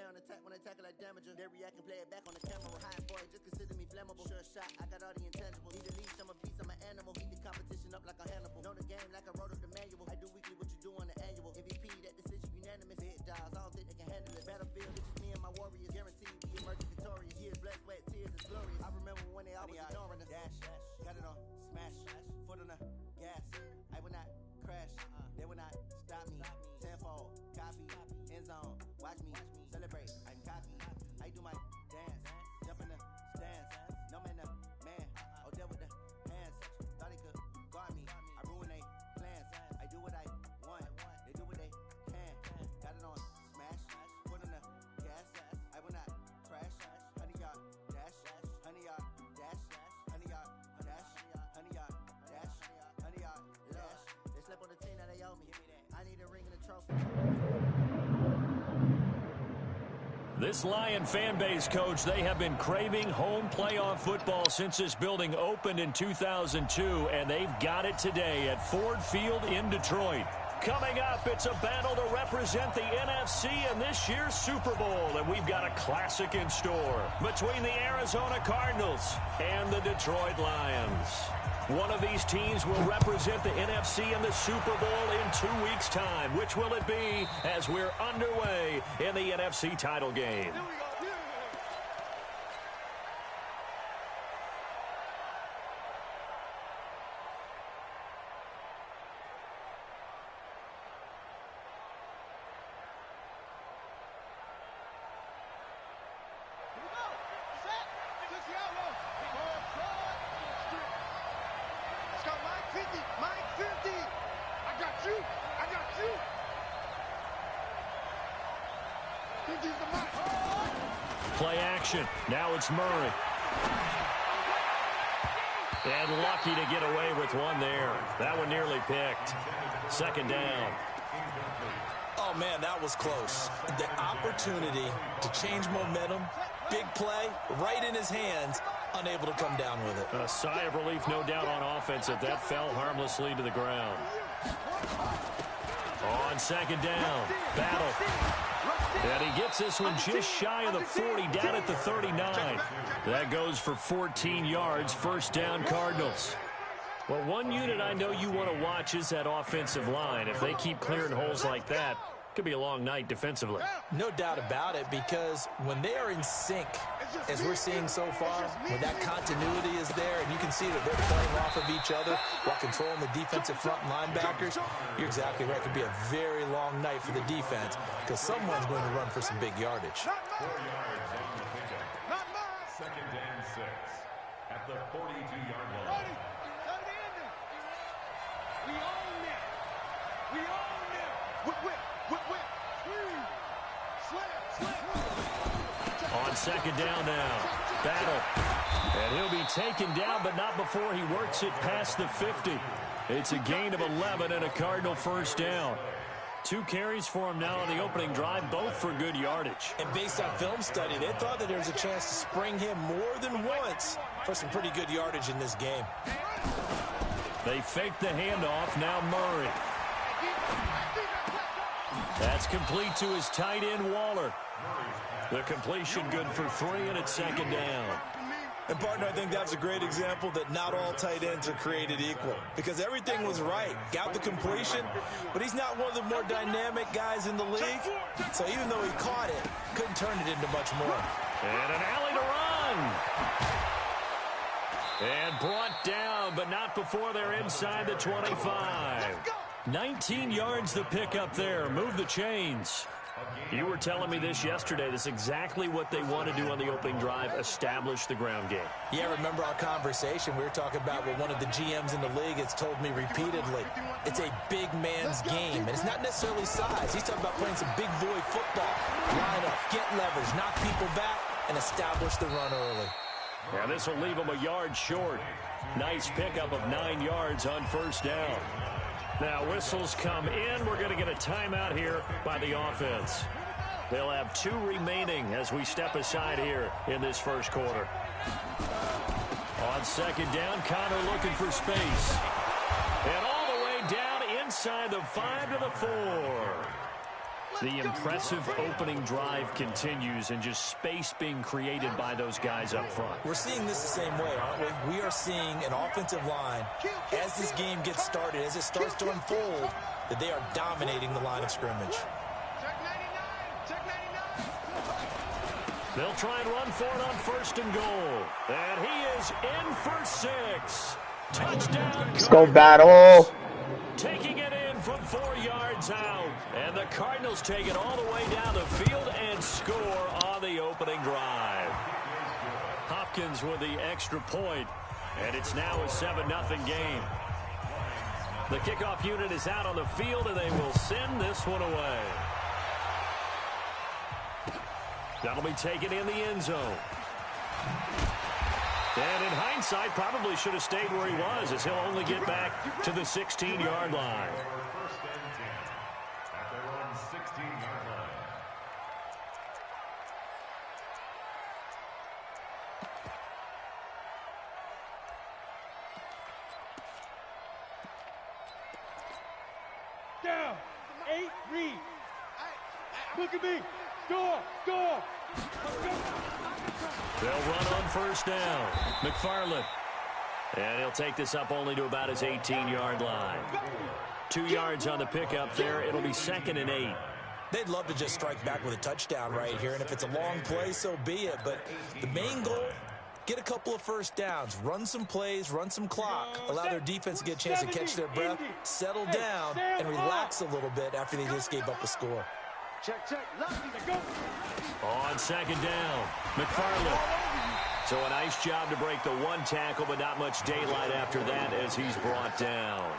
on attack when I tackle like damager. They react and play it back on the camera. High boy, just consider me flammable. Sure shot, I got all the intangibles. Need a leash, I'm a beast, I'm an animal. Heat the competition up like a Hannibal. Know the game like I wrote up the manual. I do weekly what you do on the annual. MVP, that decision unanimous. Hit dials, I don't think they can handle it. Battlefield, it's just me and my warriors. Guaranteed we emerge victorious. Years, blood, sweat, tears, it's glorious. I remember when they always ignoring us. Dash, got it on, smash, foot on the gas. I will not crash, they will not stop me. Tenfold, copy, end zone, watch me celebrate. I'm cocky, I do my dance, jump in the stands. No man, the man, oh deal with the hands. Thought they could guard me, I ruin they plans. I do what I want, they do what they can. Got it on smash, foot on the gas. I will not crash, 100-yard dash, 100-yard dash, 100-yard dash, 100-yard dash, 100-yard dash. They slept on the team that they owe me. I need a ring and a trophy. This Lion fan base, Coach, they have been craving home playoff football since this building opened in 2002, and they've got it today at Ford Field in Detroit. Coming up, it's a battle to represent the NFC in this year's Super Bowl, and we've got a classic in store between the Arizona Cardinals and the Detroit Lions. One of these teams will represent the NFC in the Super Bowl in 2 weeks' time. Which will it be as we're underway in the NFC title game? Play action. Now it's Murray. And lucky to get away with one there. That one nearly picked. Second down. Oh, man, that was close. The opportunity to change momentum, big play, right in his hands, unable to come down with it. A sigh of relief, no doubt, on offense if that fell harmlessly to the ground. On second down, battle. And he gets this one just shy of the 40, down at the 39. That goes for 14 yards, first down Cardinals. Well, one unit I know you want to watch is that offensive line. If they keep clearing holes like that, it could be a long night defensively. No doubt about it, because when they are in sync, as we're seeing so far, when that continuity is there, and you can see that they're playing off of each other while controlling the defensive front linebackers, you're exactly right. It could be a very long night for the defense because someone's going to run for some big yardage. 4 yards after the pickup. Second and 6 at the 42-yard line. We own it. We own it. Whip. On second down now, battle. And he'll be taken down, but not before he works it past the 50. It's a gain of 11 and a Cardinal first down. 2 carries for him now on the opening drive, both for good yardage. And based on film study, they thought that there was a chance to spring him more than once for some pretty good yardage in this game. They fake the handoff, now Murray. That's complete to his tight end, Waller. The completion good for 3, and it's second down. And, partner, I think that's a great example that not all tight ends are created equal, because everything was right. Got the completion, but he's not one of the more dynamic guys in the league. So even though he caught it, couldn't turn it into much more. And an alley to run. And brought down, but not before they're inside the 25. 19 yards the pickup there. Move the chains. You were telling me this yesterday. This is exactly what they want to do on the opening drive, establish the ground game. Yeah, remember our conversation? We were talking about what one of the GMs in the league has told me repeatedly. It's a big man's game, and it's not necessarily size. He's talking about playing some big boy football. Line up, get leverage, knock people back, and establish the run early. Yeah, this will leave him a yard short. Nice pickup of 9 yards on first down. Now whistles come in. We're going to get a timeout here by the offense. They'll have 2 remaining as we step aside here in this first quarter. On second down, Connor looking for space. And all the way down inside the 5 to the 4. The impressive opening drive continues and just space being created by those guys up front. We're seeing this the same way, aren't we? We are seeing an offensive line, as this game gets started, as it starts to unfold, that they are dominating the line of scrimmage. They'll try and run for it on 1st and goal. And he is in for 6. Touchdown. Let's go, Battle. Taking it in from 4 yards out. And the Cardinals take it all the way down the field and score on the opening drive. Hopkins with the extra point. And it's now a 7-0 game. The kickoff unit is out on the field, and they will send this one away. That'll be taken in the end zone. And in hindsight, probably should have stayed where he was, as he'll only get back to the 16-yard line. First and 10 at their own 16-yard line. Down. 8, read. Look at me. Door. They'll run on 1st down. McFarland. And he'll take this up only to about his 18-yard line. 2 yards on the pickup there. It'll be 2nd and 8. They'd love to just strike back with a touchdown right here, and if it's a long play, so be it. But the main goal, get a couple of first downs, run some plays, run some clock, allow their defense to get a chance to catch their breath, settle down, and relax a little bit after they just gave up a score. Check. On 2nd down, McFarland. So a nice job to break the 1 tackle, but not much daylight after that as he's brought down.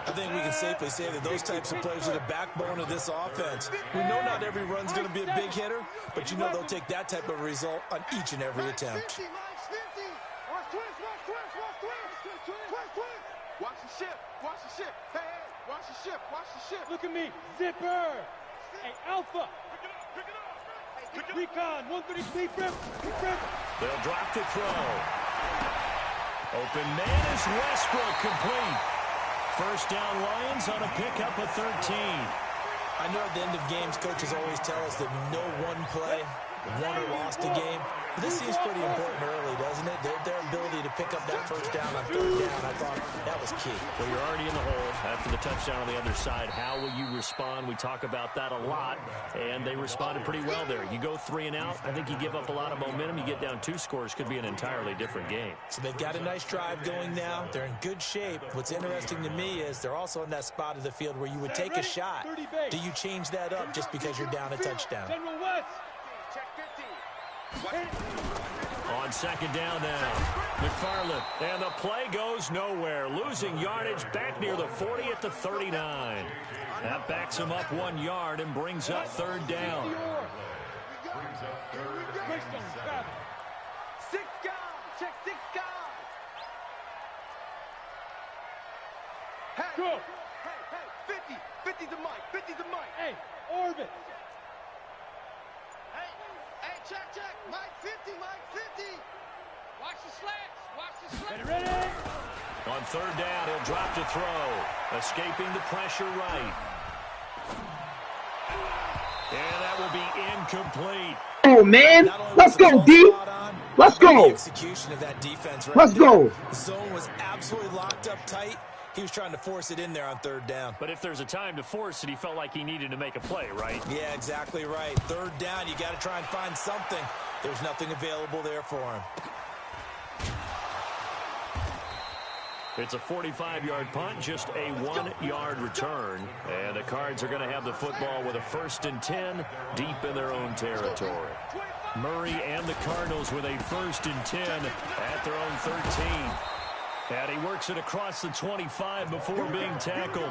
I think we can safely say that those types of plays are the backbone of this offense. We know not every run's going to be a big hitter, but you know they'll take that type of result on each and every attempt. Watch the ship. Hey, watch the ship. Look at me. Zipper. Hey, Alpha. Pick it up. Recon. 133. Rip. They'll drop to throw. Open man is Westbrook, complete. 1st down Lions on a pickup of 13. I know at the end of games, coaches always tell us that no one play won or lost a game. But this seems pretty important early, doesn't it? Their ability to pick up that 1st down on 3rd down, I thought that was key. Well, you're already in the hole after the touchdown on the other side. How will you respond? We talk about that a lot, and they responded pretty well there. You go 3 and out, I think you give up a lot of momentum. You get down 2 scores, could be an entirely different game. So they've got a nice drive going now. They're in good shape. What's interesting to me is they're also in that spot of the field where you would take a shot. Do you change that up just because you're down a touchdown? General West. Check 50. On 2nd down now, McFarland, and the play goes nowhere. Losing yardage back near the 40 at the 39. That backs him up 1 yard and brings up 3rd down. 6 guys. Check 6 guys. Hey, go. Hey, 50 the mic. Hey, Orbit. Hey, check. Mike 50. Watch the slants. Ready. On 3rd down, he'll drop to throw. Escaping the pressure right. And that will be incomplete. Oh, man. Let's go, D. Let's go. Execution of that defense right Let's there. go. The zone was absolutely locked up tight. He was trying to force it in there on 3rd down. But if there's a time to force it, he felt like he needed to make a play, right? Yeah, exactly right. 3rd down, you got to try and find something. There's nothing available there for him. It's a 45-yard punt, just a 1-yard return. And the Cards are going to have the football with a 1st and 10 deep in their own territory. Murray and the Cardinals with a 1st and 10 at their own 13. And he works it across the 25 before being tackled.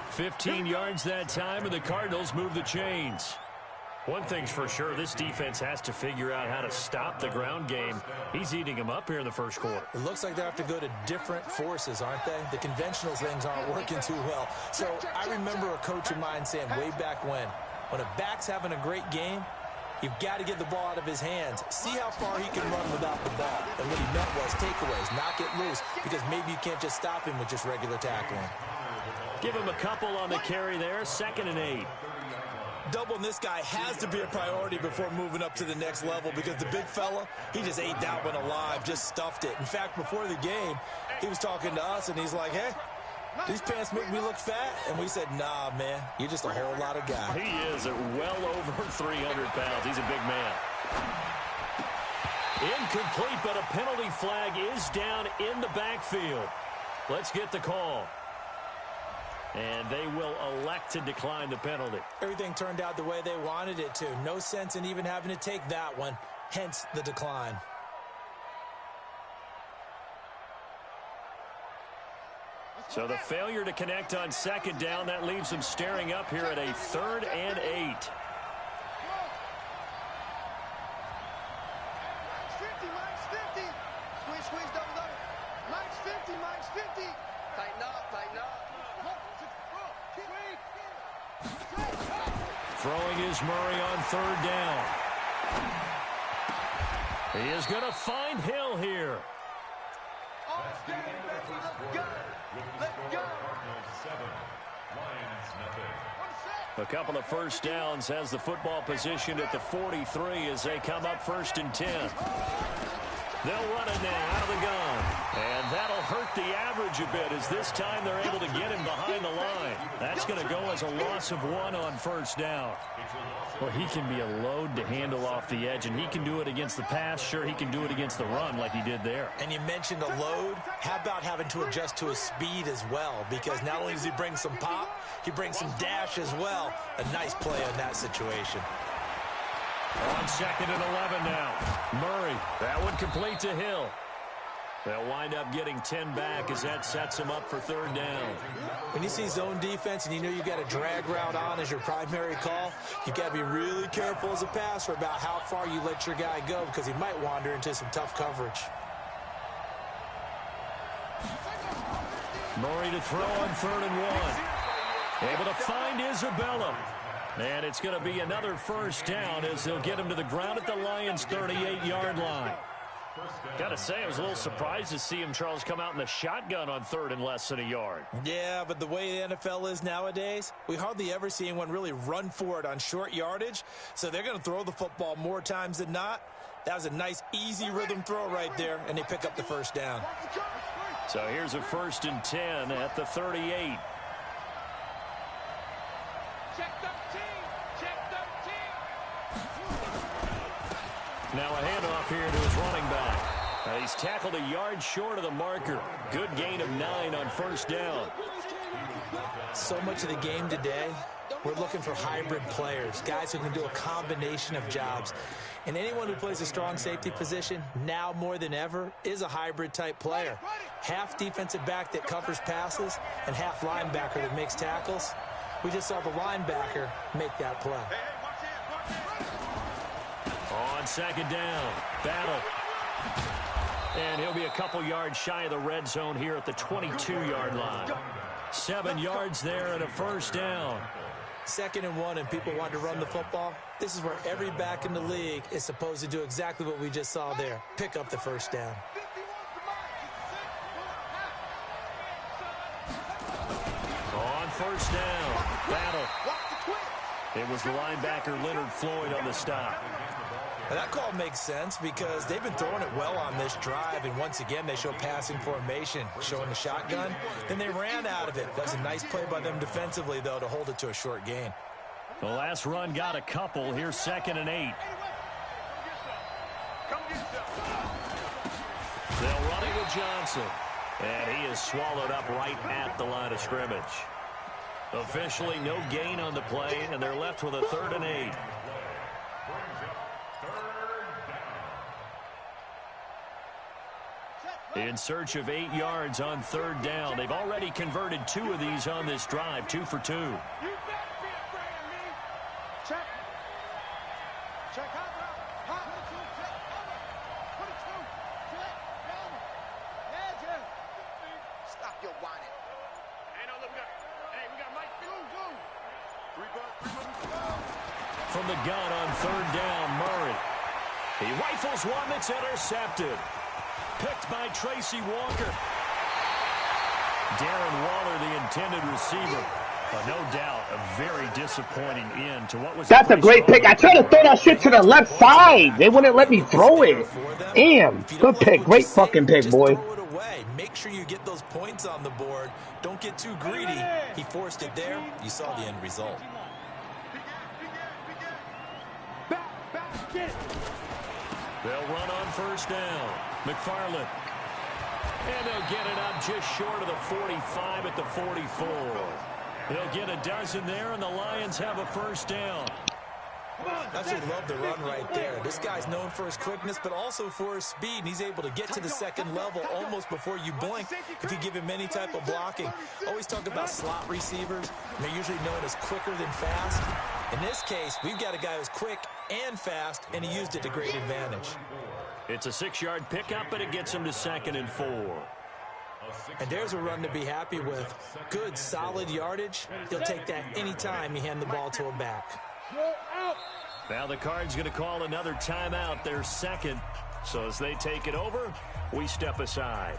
15 yards that time, and the Cardinals move the chains. One thing's for sure, this defense has to figure out how to stop the ground game. He's eating them up here in the 1st quarter. It looks like they have to go to different forces, aren't they? The conventional things aren't working too well. So I remember a coach of mine saying way back when a back's having a great game, you've got to get the ball out of his hands. See how far he can run without the ball. And what he meant was takeaways, knock it loose, because maybe you can't just stop him with just regular tackling. Give him a couple on the carry there. 2nd and 8. Doubling this guy has to be a priority before moving up to the next level because the big fella, he just ate that one alive, just stuffed it. In fact, before the game, he was talking to us, and he's like, hey, these pants make me look fat. And we said, nah, man, you're just a whole lot of guy. He is at well over 300 pounds. He's a big man. Incomplete, but a penalty flag is down in the backfield. Let's get the call. And they will elect to decline the penalty. Everything turned out the way they wanted it to. No sense in even having to take that one, hence the decline. So the failure to connect on 2nd down, that leaves them staring up here at a 3rd and 8. Throwing is Murray on 3rd down. He is going to find Hill here. A couple of first downs has the football positioned at the 43 as they come up 1st and 10. They'll run it now out of the gun. And that'll hurt the average a bit as this time they're able to get him behind the line. That's going to go as a loss of 1 on 1st down. Well, he can be a load to handle off the edge, and he can do it against the pass. Sure, he can do it against the run like he did there. And you mentioned a load. How about having to adjust to his speed as well? Because not only does he bring some pop, he brings some dash as well. A nice play in that situation. On 2nd and 11 now. Murray, that one complete to Hill. They'll wind up getting 10 back as that sets them up for 3rd down. When you see zone defense and you know you got a drag route on as your primary call, you got to be really careful as a passer about how far you let your guy go because he might wander into some tough coverage. Murray to throw on 3rd and 1. Able to find Isabella. And it's going to be another first down as they'll get him to the ground at the Lions' 38-yard line. Got to say, I was a little surprised to see him, Charles, come out in the shotgun on 3rd and less than a yard. Yeah, but the way the NFL is nowadays, we hardly ever see anyone really run for it on short yardage. So they're going to throw the football more times than not. That was a nice, easy rhythm throw right there, and they pick up the first down. So here's a 1st and 10 at the 38. Now a handoff here to his running back. He's tackled a yard short of the marker. Good gain of 9 on 1st down. So much of the game today, we're looking for hybrid players, guys who can do a combination of jobs. And anyone who plays a strong safety position, now more than ever, is a hybrid type player. Half defensive back that covers passes and half linebacker that makes tackles. We just saw the linebacker make that play. On 2nd down, Battle. And he'll be a couple yards shy of the red zone here at the 22-yard line. 7 yards there and a first down. 2nd and 1 and people want to run the football. This is where every back in the league is supposed to do exactly what we just saw there. Pick up the first down. On 1st down, Battle. It was the linebacker Leonard Floyd on the stop. Now that call makes sense because they've been throwing it well on this drive, and once again they show passing formation, showing the shotgun. Then they ran out of it. That was a nice play by them defensively, though, to hold it to a short gain. The last run got a couple. Here's 2nd and 8. They'll run it with Johnson. And he is swallowed up right at the line of scrimmage. Officially no gain on the play, and they're left with a 3rd and 8. In search of 8 yards on 3rd down. They've already converted 2 of these on this drive, 2 for 2. From the gun on 3rd down, Murray. He rifles one that's intercepted. Picked by Tracy Walker. Darren Waller, the intended receiver. But no doubt, a very disappointing end to what was. That's a great pick. I tried to throw that shit to the left side. They wouldn't let me throw it. Damn. Good pick. Great fucking pick, boy. Throw it away. Make sure you get those points on the board. Don't get too greedy. He forced it there. You saw the end result. They'll run on first down. McFarland. And they'll get it up just short of the 45 at the 44. They'll get a dozen there, and the Lions have a first down. I should love the run right there. This guy's known for his quickness, but also for his speed, and he's able to get to the second level almost before you blink if you give him any type of blocking. Always talk about slot receivers, and they're usually known as quicker than fast. In this case, we've got a guy who's quick and fast, and he used it to great advantage. It's a 6-yard pickup, but it gets him to 2nd and 4. And there's a run to be happy with. Good, solid yardage. He'll take that anytime you hand the ball to a back. Now the Cards going to call another timeout, their second. So as they take it over, we step aside.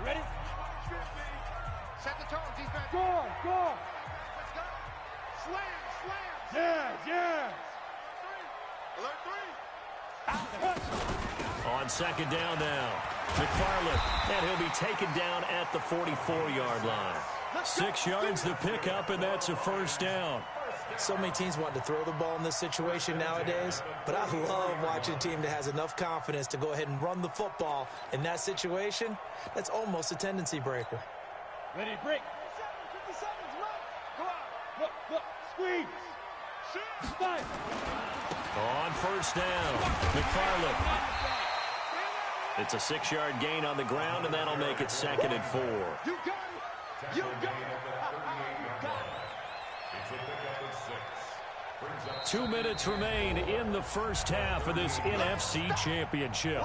You ready? Set the tone, defense. Go on, go on. Let's go. Slam, slam. Yeah, yeah. Alert 3. On 2nd down now, McFarland, and he'll be taken down at the 44-yard line. 6 yards the pickup, and that's a first down. So many teams want to throw the ball in this situation nowadays, but I love watching a team that has enough confidence to go ahead and run the football. In that situation, that's almost a tendency breaker. Ready, break. 57's right. Go out. Look, squeeze. Shoot. Fight. On first down, McFarland. It's a 6-yard gain on the ground, and that'll make it 2nd and 4. You got it. You got it. 2 minutes remain in the first half of this NFC Championship.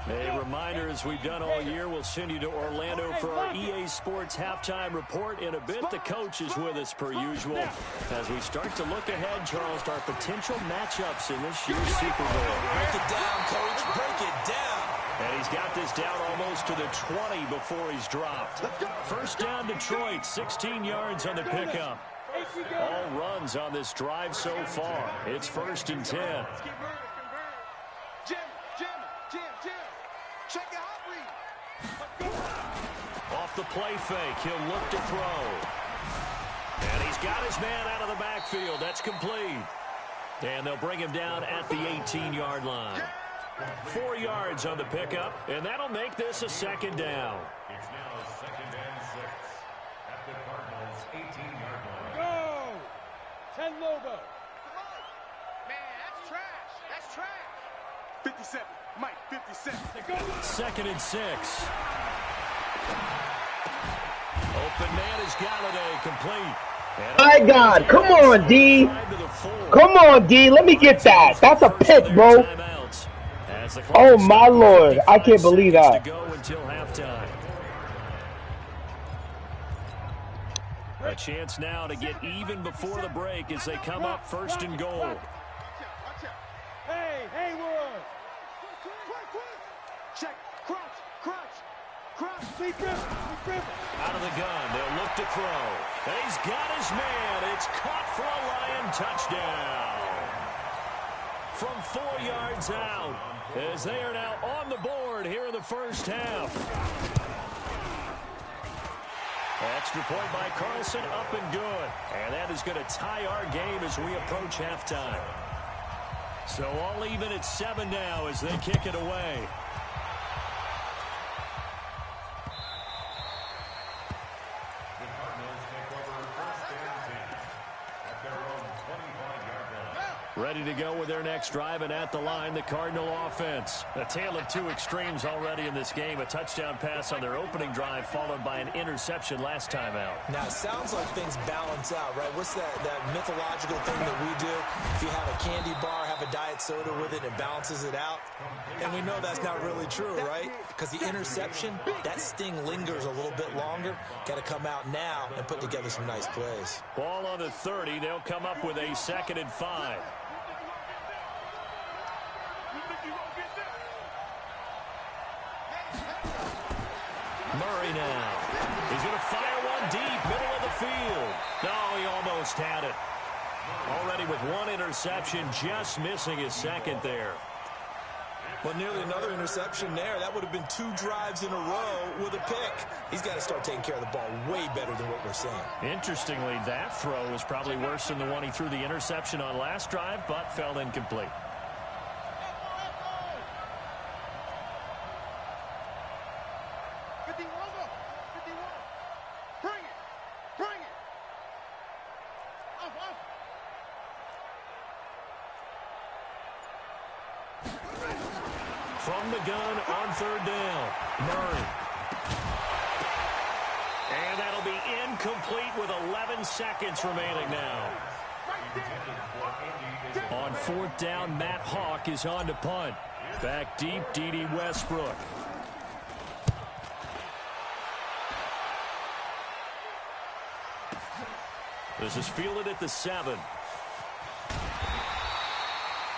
A reminder, as we've done all year, we'll send you to Orlando for our EA Sports halftime report in a bit. The coach is with us per usual as we start to look ahead, Charles, to our potential matchups in this year's Super Bowl. Break it down, Coach. Break it down. And he's got this down almost to the 20 before he's dropped. First down, Detroit, 16 yards on the pickup. All runs on this drive so far. It's 1st and 10. Jim. Check your hot read. Off the play fake, he'll look to throw. And he's got his man out of the backfield. That's complete. And they'll bring him down at the 18-yard line. 4 yards on the pickup, and that'll make this a 2nd down. It's now 2nd and 6 at the Cardinals' 18-yard line. Go. 10 logo. Man, that's trash. That's trash. 57. Mike, 57. 2nd and 6. Open man is Galladay, complete. My God, come on, D. Come on, D. Let me get that. That's a pick, bro. Oh, my Lord. I can't believe that. Go until halftime. A chance now to get even before the break as they come up 1st and goal. Hey, Haywood. Check. Crunch. Deep river. Out of the gun. They'll look to throw. And he's got his man. It's caught for a Lion touchdown. From 4 yards out, as they are now on the board here in the first half. Extra point by Carlson, up and good. And that is going to tie our game as we approach halftime. So all even at 7 now as they kick it away. The Cardinals take over 1st and 10 at their own 25-yard line. Ready to go with their next drive, and at the line, the Cardinal offense. A tale of two extremes already in this game. A touchdown pass on their opening drive, followed by an interception last time out. Now, it sounds like things balance out, right? What's that mythological thing that we do? If you have a candy bar, have a diet soda with it, it balances it out. And we know that's not really true, right? Because the interception, that sting lingers a little bit longer. Got to come out now and put together some nice plays. Ball on the 30. They'll come up with a 2nd and 5. Murray now. He's going to fire one deep, middle of the field. No, he almost had it. Already with one interception, just missing his second there. Well, nearly another interception there. That would have been 2 drives in a row with a pick. He's got to start taking care of the ball way better than what we're seeing. Interestingly, that throw was probably worse than the one he threw the interception on last drive, but fell incomplete. From the gun on third down, Murray. And that'll be incomplete with 11 seconds remaining now. On fourth down, Matt Hawk is on to punt. Back deep, D.D. Westbrook. This is fielded at the 7.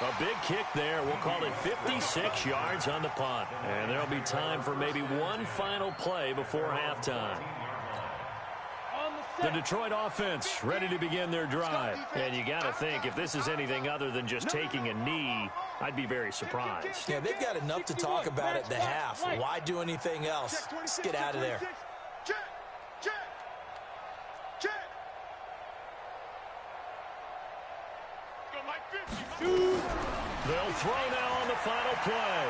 A big kick there. We'll call it 56 yards on the punt. And there'll be time for maybe one final play before halftime. The Detroit offense ready to begin their drive. And you got to think, if this is anything other than just taking a knee, I'd be very surprised. Yeah, they've got enough to talk about at the half. Why do anything else? Just get out of there. They'll throw now on the final play.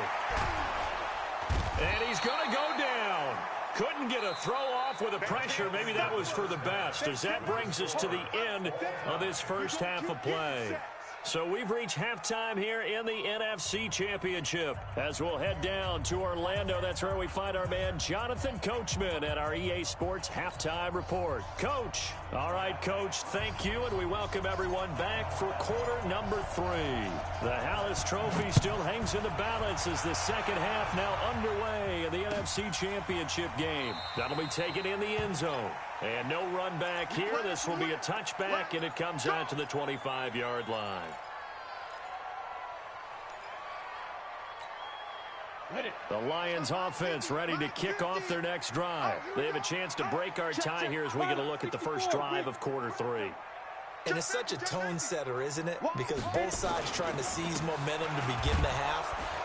And he's going to go down. Couldn't get a throw off with the pressure. Maybe that was for the best, as that brings us to the end of this first half of play. So we've reached halftime here in the NFC Championship. As we'll head down to Orlando, that's where we find our man Jonathan Coachman at our EA Sports Halftime Report. Coach. All right, Coach, thank you, and we welcome everyone back for quarter number 3. The Hallis Trophy still hangs in the balance as the second half now underway in the NFC Championship game. That'll be taken in the end zone. And no run back here. This will be a touchback, and it comes out to the 25-yard line. The Lions offense ready to kick off their next drive. They have a chance to break our tie here as we get a look at the first drive of quarter 3. And it's such a tone setter, isn't it? Because both sides trying to seize momentum to begin the half.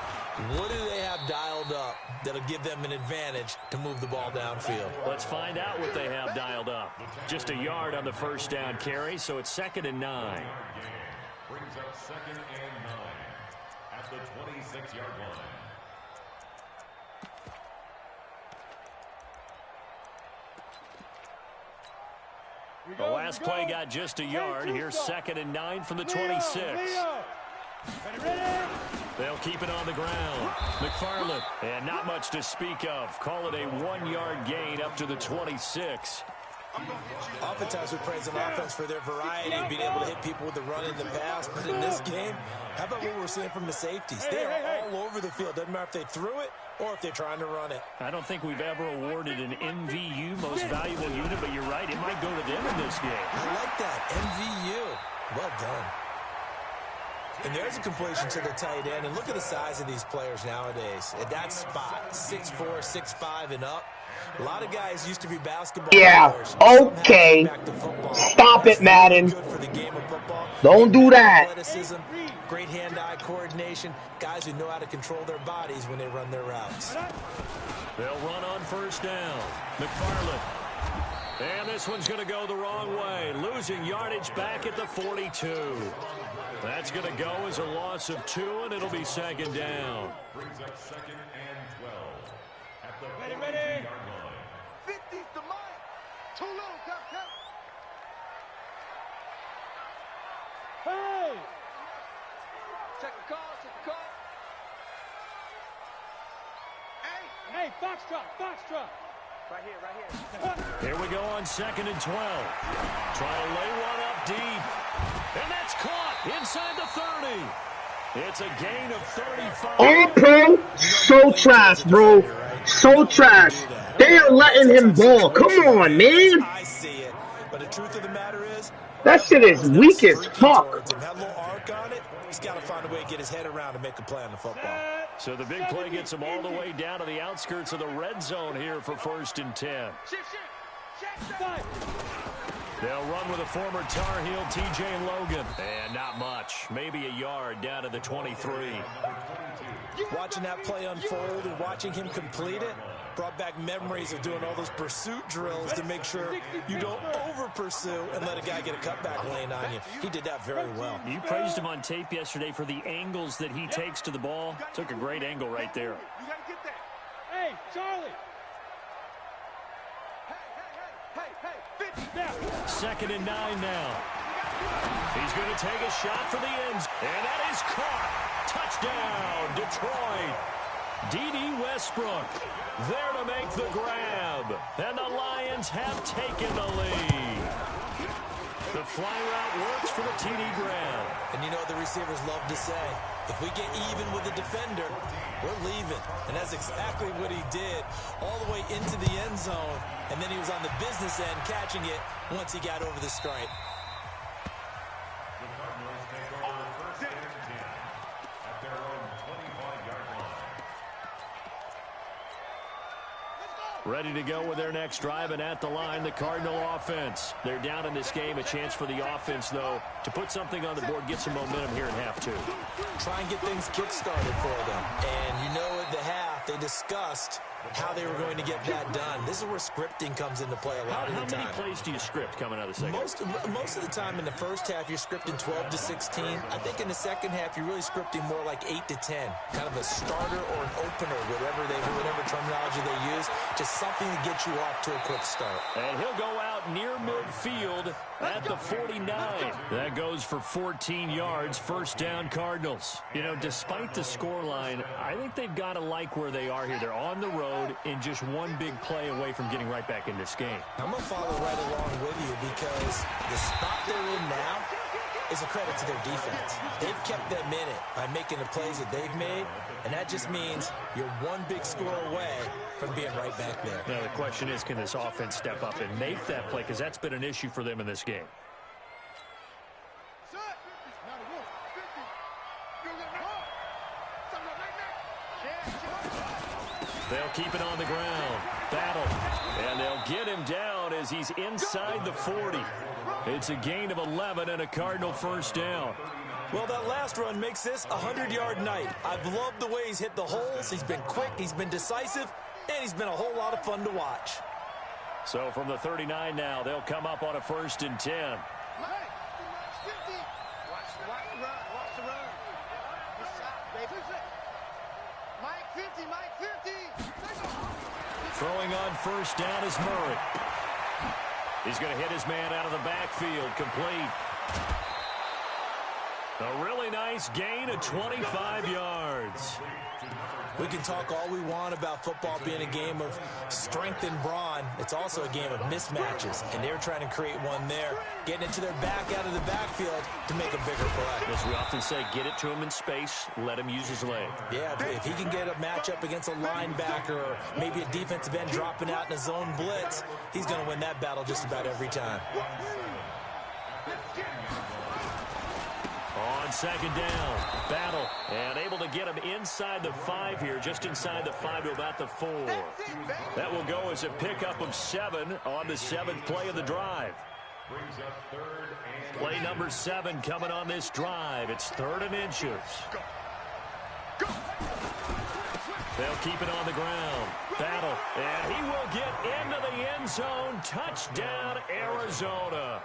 What do they have dialed up that'll give them an advantage to move the ball downfield? Let's find out what they have dialed up. Just a yard on the first down carry, so it's 2nd and 9. Brings up 2nd and 9 at the 26-yard line. The last play got just a yard. Here's 2nd and 9 from the 26. They'll keep it on the ground. McFarland, and not much to speak of. Call it a 1-yard gain up to the 26. Oftentimes we praise an offense for their variety of being able to hit people with the run in the pass. But in this game, how about what we're seeing from the safeties? They are all over the field. Doesn't matter if they threw it or if they're trying to run it. I don't think we've ever awarded an MVU, most valuable unit, but you're right. It might go to them in this game. I like that. MVU. Well done. And there's a completion to the tight end. And look at the size of these players nowadays. At that spot, 6'4", 6'5", and up. A lot of guys used to be basketball players. Okay. Stop it, Madden. Good for the game of football. Don't do that. Athleticism, great hand-eye coordination. Guys who know how to control their bodies when they run their routes. They'll run on first down. McFarland. And this one's going to go the wrong way. Losing yardage back at the 42. That's going to go as a loss of 2, and it'll be 2nd down. Brings up 2nd and 12 at the 42-yard Ready. line. 50's the mine. Too little, count. Hey! Check the call. Hey, Foxtrot. Right here. Here we go on 2nd and 12. Try to lay one up deep. And that's caught inside the 30. It's a gain of 35. All pro, so trash, bro. So trash. They are letting him ball. Come on, man. I see it. But the truth of the matter is, That shit is weak as fuck. that little arc on it, He's got to find a way to get his head around and make a play on the football. So the big play gets him all the way down to the outskirts of the red zone here for 1st and 10. They'll run with a former Tar Heel, T.J. Logan. And not much. Maybe a yard down to the 23. Watching that play unfold and watching him complete it brought back memories of doing all those pursuit drills to make sure you don't over-pursue and let a guy get a cutback lane on you. He did that very well. You praised him on tape yesterday for the angles that he takes to the ball. Took a great angle right there. You got to get that. Hey, Charlie. Hey, 2nd and 9 now. He's going to take a shot for the ends, and that is caught. Touchdown, Detroit. D.D. Westbrook there to make the grab, and the Lions have taken the lead. The fly route works for the TD grab. And you know what the receivers love to say? If we get even with the defender, we're leaving. And that's exactly what he did all the way into the end zone. And then he was on the business end catching it once he got over the stripe. The Cardinals take over 1st and 10 at their own 25-yard line. Ready to go with their next drive, and at the line, the Cardinal offense. They're down in this game. A chance for the offense, though, to put something on the board, get some momentum here in half 2. Try and get things kick-started for them. And you know at the half, they discussed how they were going to get that done. This is where scripting comes into play a lot of the time. How many plays do you script coming out of the second? Most of the time in the first half, you're scripting 12 to 16. I think in the second half, you're really scripting more like 8 to 10. Kind of a starter or an opener, whatever terminology they use. Just something to get you off to a quick start. And he'll go out near midfield at the 49. That goes for 14 yards. 1st down, Cardinals. You know, despite the scoreline, I think they've got to like where they are here. They're on the road and just one big play away from getting right back in this game. I'm going to follow right along with you because the spot they're in now is a credit to their defense. They've kept them in it by making the plays that they've made, and that just means you're one big score away from being right back there. Now, the question is, can this offense step up and make that play? Because that's been an issue for them in this game. They'll keep it on the ground. Battle. And they'll get him down as he's inside the 40. It's a gain of 11 and a Cardinal 1st down. Well, that last run makes this a 100-yard night. I've loved the way he's hit the holes. He's been quick, he's been decisive, and he's been a whole lot of fun to watch. So from the 39 now, they'll come up on a 1st and 10. Watch the run. Good shot, baby. Mike 50, Mike 50. Throwing on 1st down is Murray. He's going to hit his man out of the backfield, complete. A really nice gain of 25 yards. We can talk all we want about football being a game of strength and brawn. It's also a game of mismatches, and they're trying to create one there, getting it to their back out of the backfield to make a bigger play. As we often say, get it to him in space, let him use his leg. Yeah, if he can get a matchup against a linebacker or maybe a defensive end dropping out in a zone blitz, he's going to win that battle just about every time. On 2nd down, Battle, and able to get him inside the 5 here, just inside the 5 to about the 4. That will go as a pickup of 7 on the 7th play of the drive. Brings up 3rd and Play number 7 coming on this drive. It's 3rd and inches. They'll keep it on the ground. Battle, and he will get into the end zone. Touchdown, Arizona.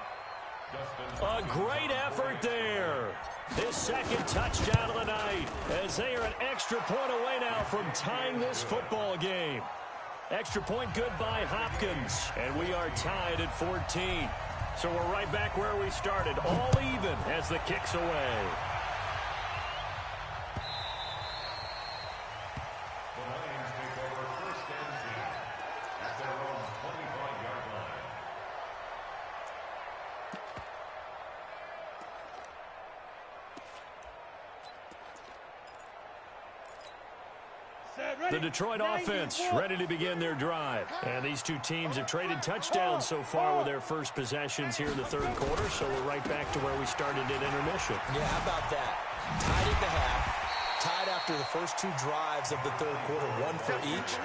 A great effort there. His 2nd touchdown of the night as they are an extra point away now from tying this football game. Extra point good by Hopkins, and we are tied at 14. So we're right back where we started, all even as the kick's away. the Lions take over 1st and 10 at their own 25-yard line. The Detroit offense ready to begin their drive. And these two teams have traded touchdowns so far with their first possessions here in the 3rd quarter, so we're right back to where we started at intermission. Yeah, how about that? Tied at the half, tied after the first 2 drives of the third quarter, 1 for each.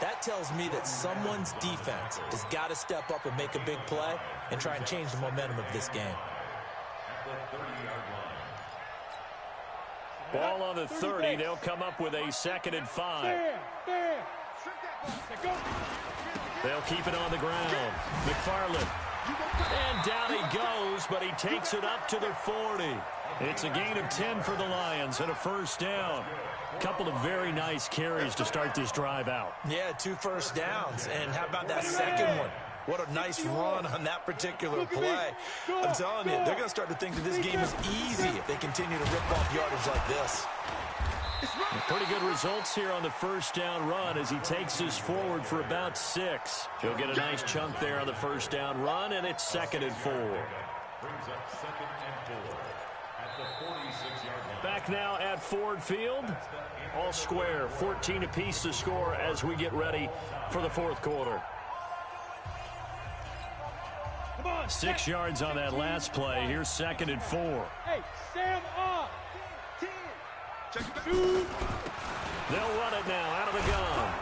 That tells me that someone's defense has got to step up and make a big play and try and change the momentum of this game. Ball on the 30. They'll come up with a 2nd and 5. They'll keep it on the ground. McFarland. And down he goes, but he takes it up to the 40. It's a gain of 10 for the Lions and a first down. A couple of very nice carries to start this drive out. Yeah, 2 first downs. And how about that second one? What a nice run on that particular play. I'm telling you, they're going to start to think that this game is easy if they continue to rip off yardage like this. Pretty good results here on the first down run as he takes this forward for about 6. He'll get a nice chunk there on the first down run, and it's 2nd and 4. Brings up 2nd and 4 at the 46-yard line. Back now at Ford Field. All square, 14 apiece to score as we get ready for the fourth quarter. 6 yards on that last play. Here's 2nd and 4. Hey, Sam off. 10. Check it back. They'll run it now out of the gun.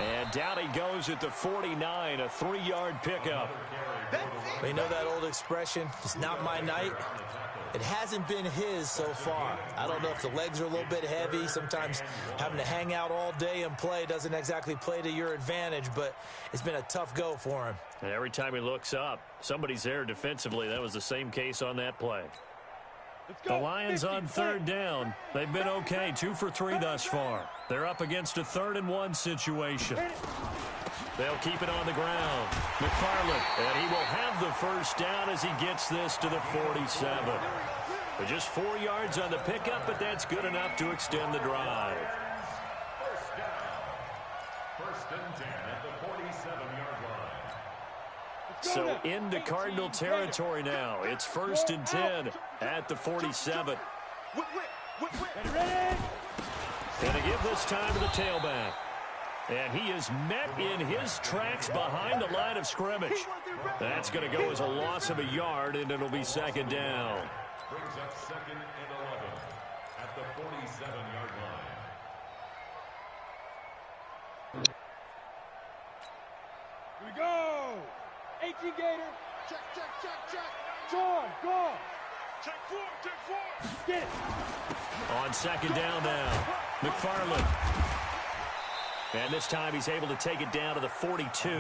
And down he goes at the 49, a 3-yard pickup. You know that old expression, it's not my night? It hasn't been his so far. I don't know if the legs are a little bit heavy. Sometimes having to hang out all day and play doesn't exactly play to your advantage, but it's been a tough go for him. And every time he looks up, somebody's there defensively. That was the same case on that play. The Lions on 3rd down. They've been okay, 2 for 3 thus far. They're up against a 3rd and 1 situation. They'll keep it on the ground. McFarland, and he will have the first down as he gets this to the 47. They're just 4 yards on the pickup, but that's good enough to extend the drive. First down. 1st and 10 at the 47-yard line. So into Cardinal territory now. It's 1st and 10 at the 47. And to give this time to the tailback. And he is met in his tracks behind the line of scrimmage. That's going to go as a loss of a yard, and it'll be 2nd down. Brings up 2nd and 11 at the 47-yard line. Here we go. 18 Gator. Check. John, go. Check 4. Get it. On 2nd down now, McFarland. And this time he's able to take it down to the 42.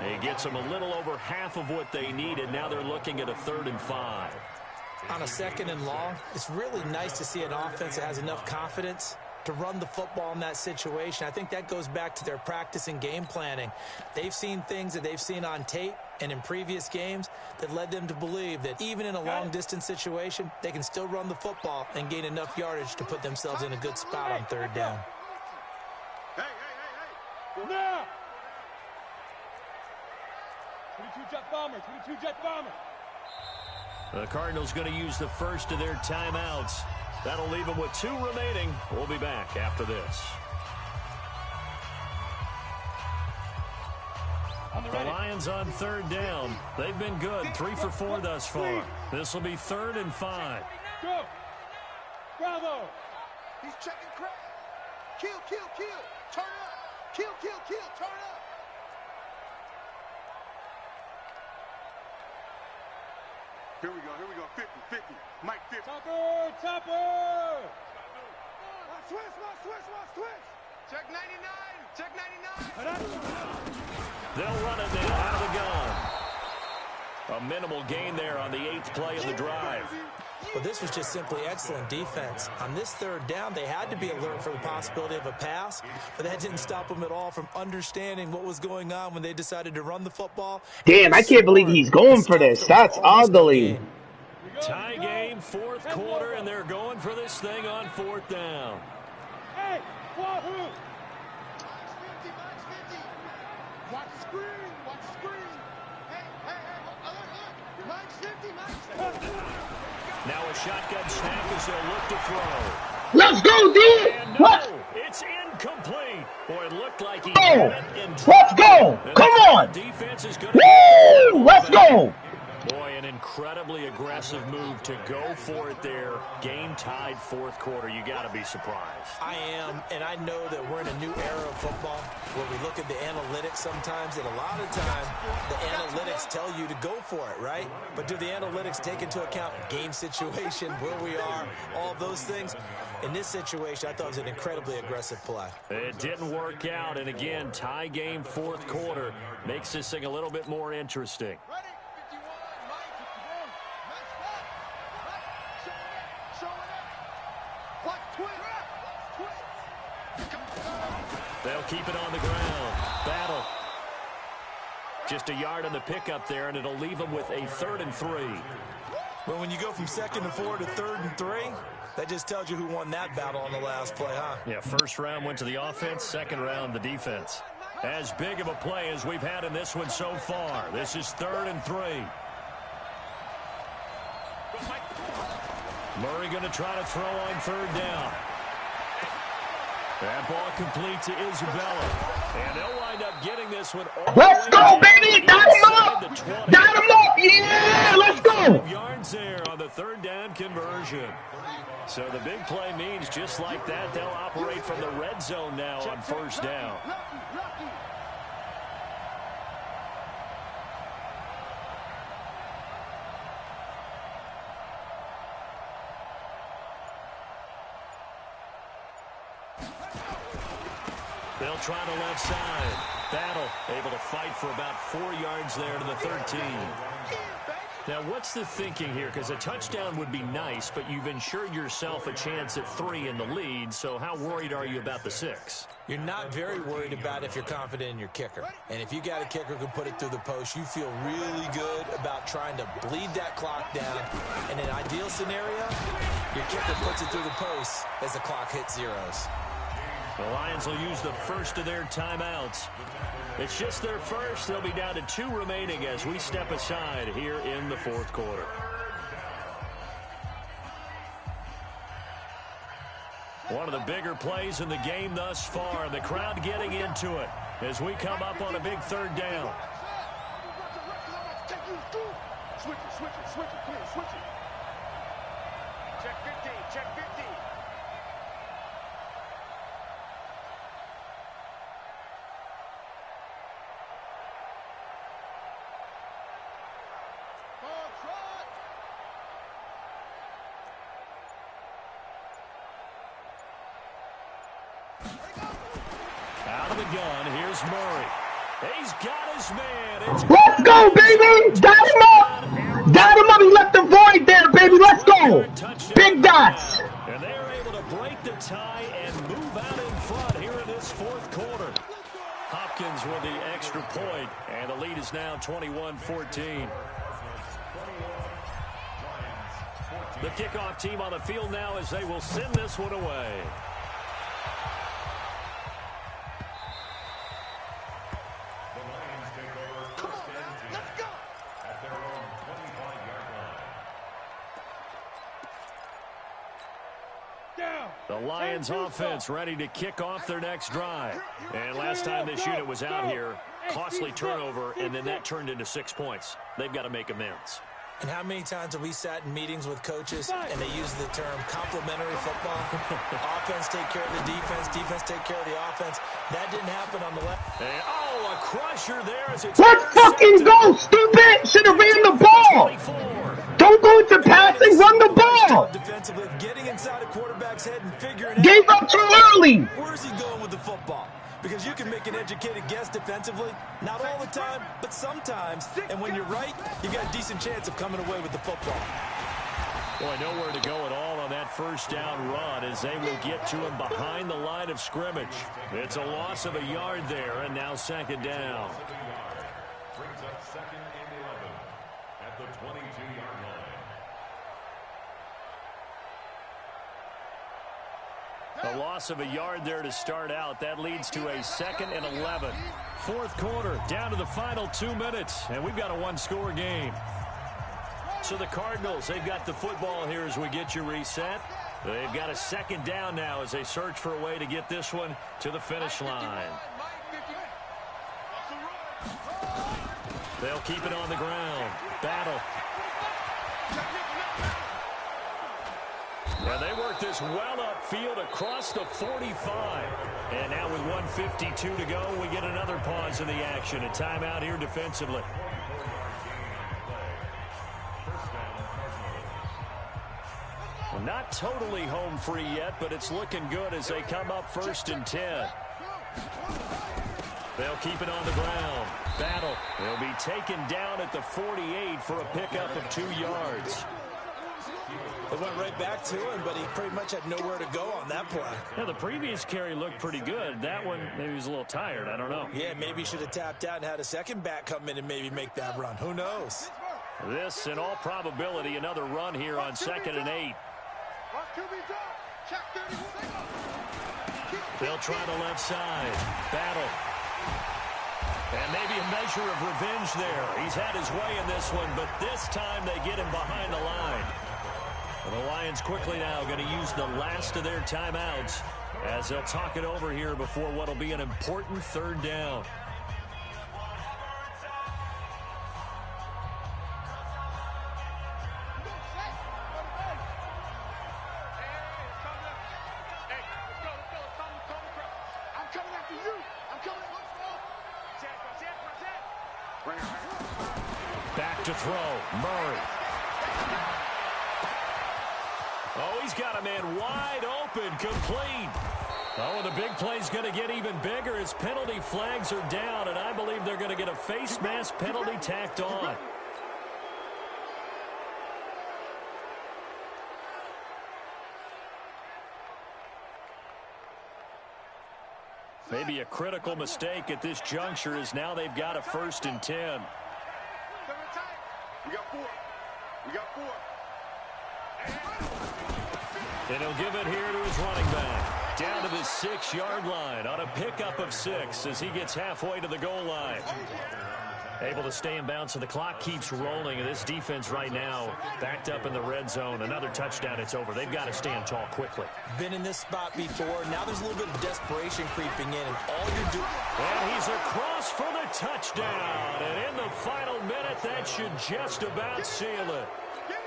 He gets them a little over half of what they needed. Now they're looking at a 3rd and 5. On a 2nd and long, it's really nice to see an offense that has enough confidence to run the football in that situation. I think that goes back to their practice and game planning. They've seen things that they've seen on tape and in previous games that led them to believe that even in a long-distance situation, they can still run the football and gain enough yardage to put themselves in a good spot on 3rd down. Hey. Now. 22 jet bomber. The Cardinals going to use the first of their timeouts. That'll leave them with 2 remaining. We'll be back after this. The Lions on 3rd down. They've been good, 3 for 4 thus far. This will be 3rd and 5. Go. Bravo. He's checking crap. Kill. Turn up. Kill. Turn up. Here we go. 50. Mike 50. Topper. Switch. Check 99. They'll run it now out of the gun. A minimal gain there on the 8th play of the drive. Well, this was just simply excellent defense. On this 3rd down, they had to be alert for the possibility of a pass, but that didn't stop them at all from understanding what was going on when they decided to run the football. Damn, I can't believe he's going for this. That's ugly. Tie game, 4th quarter, and they're going for this thing on 4th down. Hey, Wahoo! Watch the screen. Hey. Mike's 50. Now a shotgun snap as they'll look to throw. Let's go, D! And What? no, it's incomplete. Boy, it looked like he Oh, had it in let's go! and Come on! Defense is going Woo! Let's go! Boy, an incredibly aggressive move to go for it there. Game-tied fourth quarter. You got to be surprised. I am, and I know that we're in a new era of football where we look at the analytics sometimes, and a lot of time the analytics tell you to go for it, right? But do the analytics take into account game situation, where we are, all those things? In this situation, I thought it was an incredibly aggressive play. It didn't work out, and again, tie game fourth quarter makes this thing a little bit more interesting. They'll keep it on the ground. Battle. Just a yard on the pickup there, and it'll leave them with a 3rd and 3. Well, when you go from 2nd and 4 to 3rd and 3, that just tells you who won that battle on the last play, huh? Yeah, first round went to the offense, second round the defense. As big of a play as we've had in this one so far. This is 3rd and 3. Murray going to try to throw on 3rd down. That ball complete to Isabella. And they'll wind up getting this one. Let's go, baby! Dot him up! Dot him up! Yeah! Let's go! Yards there on the 3rd down conversion. So the big play means just like that, they'll operate from the red zone now on 1st down. They'll try the left side. Battle able to fight for about 4 yards there to the 13. Now, what's the thinking here? Because a touchdown would be nice, but you've ensured yourself a chance at 3 in the lead, so how worried are you about the 6? You're not very worried about if you're confident in your kicker. And if you got a kicker who can put it through the post, you feel really good about trying to bleed that clock down. In an ideal scenario, your kicker puts it through the post as the clock hits zeros. The Lions will use the first of their timeouts. It's just their first. They'll be down to 2 remaining as we step aside here in the fourth quarter. One of the bigger plays in the game thus far. The crowd getting into it as we come up on a big 3rd down. Switch it, please, switch it. Check 15, check 15. Out of the gun, here's Murray. He's got his man. Let's go, baby! Dot him up! Dot him up! He left the void there, baby! Let's go! Big dots! And they're able to break the tie and move out in front here in this fourth quarter. Hopkins with the extra point, and the lead is now 21-14. The kickoff team on the field now as they will send this one away. The Lions offense ready to kick off their next drive. And last time this unit was out here, costly turnover, and then that turned into 6 points. They've got to make amends. And how many times have we sat in meetings with coaches and they use the term complementary football? Offense take care of the defense, defense take care of the offense. That didn't happen on the left. And, oh, a crusher there as it's... Let's fucking go, stupid! Should have ran the ball! 24. Don't go into passing, run the ball! Defensively, getting inside a quarterback's head and figuring out... Gave up too early! Where's he going with the football? Because you can make an educated guess defensively. Not all the time, but sometimes. And when you're right, you've got a decent chance of coming away with the football. Boy, nowhere to go at all on that first down run as they will get to him behind the line of scrimmage. It's a loss of a yard there, and now 2nd down. Brings up 2nd and 11 at the 22-yard line. A loss of a yard there to start out. That leads to a 2nd and 11. Fourth quarter, down to the final 2 minutes, and we've got a 1-score game. So the Cardinals, they've got the football here as we get you reset. They've got a 2nd down now as they search for a way to get this one to the finish line. They'll keep it on the ground. Battle. And they work this well upfield across the 45. And now with 1:52 to go, we get another pause in the action. A timeout here defensively. Well, not totally home free yet, but it's looking good as they come up 1st and 10. They'll keep it on the ground. Battle. They'll be taken down at the 48 for a pickup of 2 yards. They went right back to him, but he pretty much had nowhere to go on that play. Yeah, the previous carry looked pretty good. That one, maybe he was a little tired. I don't know. Yeah, maybe he should have tapped out and had a second back come in and maybe make that run. Who knows? This, in all probability, another run here on 2nd and 8. They'll try the left side. Battle. And maybe a measure of revenge there. He's had his way in this one, but this time they get him behind the line. And the Lions quickly now going to use the last of their timeouts as they'll talk it over here before what will be an important 3rd down. Back to throw. Murray. Oh, he's got a man wide open, complete. Oh, and the big play's going to get even bigger as penalty flags are down, and I believe they're going to get a face mask penalty tacked on. Maybe a critical mistake at this juncture is now they've got a 1st and 10. We got 4. We got 4. And he'll give it here to his running back. Down to the 6-yard line on a pickup of 6 as he gets halfway to the goal line. Able to stay in bounds, so the clock keeps rolling. And this defense right now backed up in the red zone. Another touchdown, it's over. They've got to stand tall quickly. Been in this spot before. Now there's a little bit of desperation creeping in, and all you're doing... And he's across for the touchdown. And in the final minute, that should just about seal it.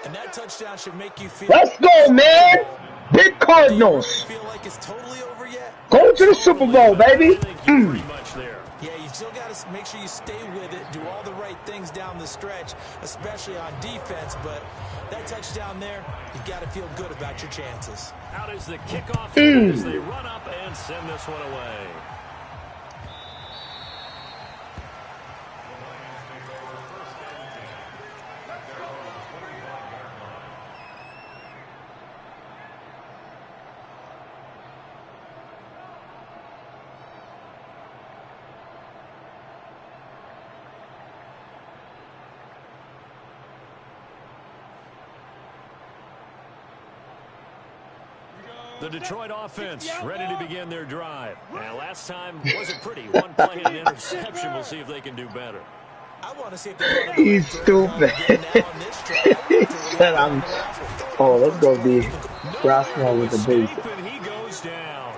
And that touchdown should make you feel... Let's go, man! Big Cardinals! Do you feel like it's totally over yet? Go to the Super Bowl, baby! Pretty much there. Yeah, you still got to make sure you stay with it, do all the right things down the stretch, especially on defense. But that touchdown there, you got to feel good about your chances. Out is the kickoff as they run up and send this one away. The Detroit offense ready to begin their drive. Now, last time wasn't pretty. One play and an interception. We'll see if they can do better. I want to see if they He's stupid. He said, oh, let's go D. Grassman with the base. And he goes down.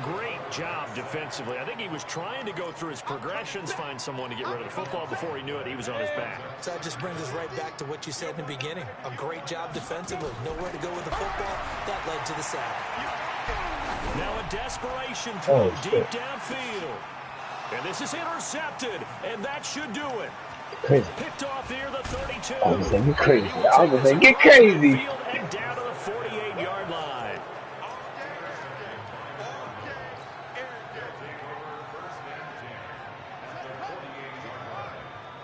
Great job defensively. I think he was trying to go through his progressions, find someone to get rid of the football. Before he knew it, he was on his back. So that just brings us right back to what you said in the beginning. A great job defensively. Nowhere to go with the football. That led to the sack. Now a desperation throw deep downfield. And this is intercepted, and that should do it. Crazy. Picked off near the 32. I was thinking crazy. I was thinking get crazy. And down to the 48-yard line.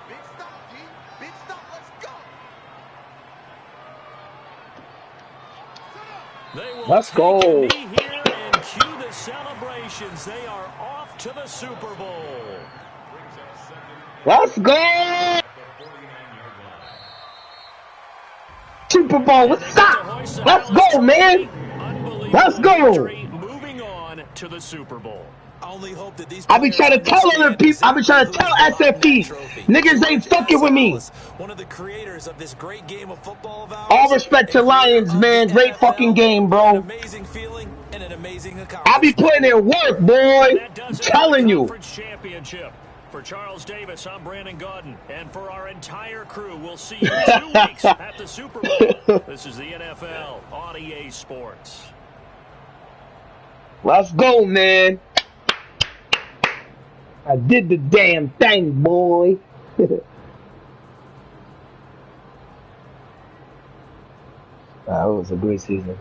Big stop, D. Big stop. Let's go. Let's go. Here and cue the celebrations. They are off to the Super Bowl. Let's go. Super Bowl. What's up? Let's go, man. Let's go. Moving on to the Super Bowl. I only hope that these I be trying to tell other people. I be trying to tell SFP. Niggas ain't fucking with me. One of the creators of this great game of football of ours. All respect to Lions, man. Great fucking game, bro. Amazing feeling and an amazing I be putting in work, boy. I'm telling you. For Charles Davis, I'm Brandon Gaudin. And for our entire crew, we'll see you in 2 weeks at the Super Bowl. This is the NFL on EA Sports. Let's go, man. I did the damn thing, boy. That was a great season.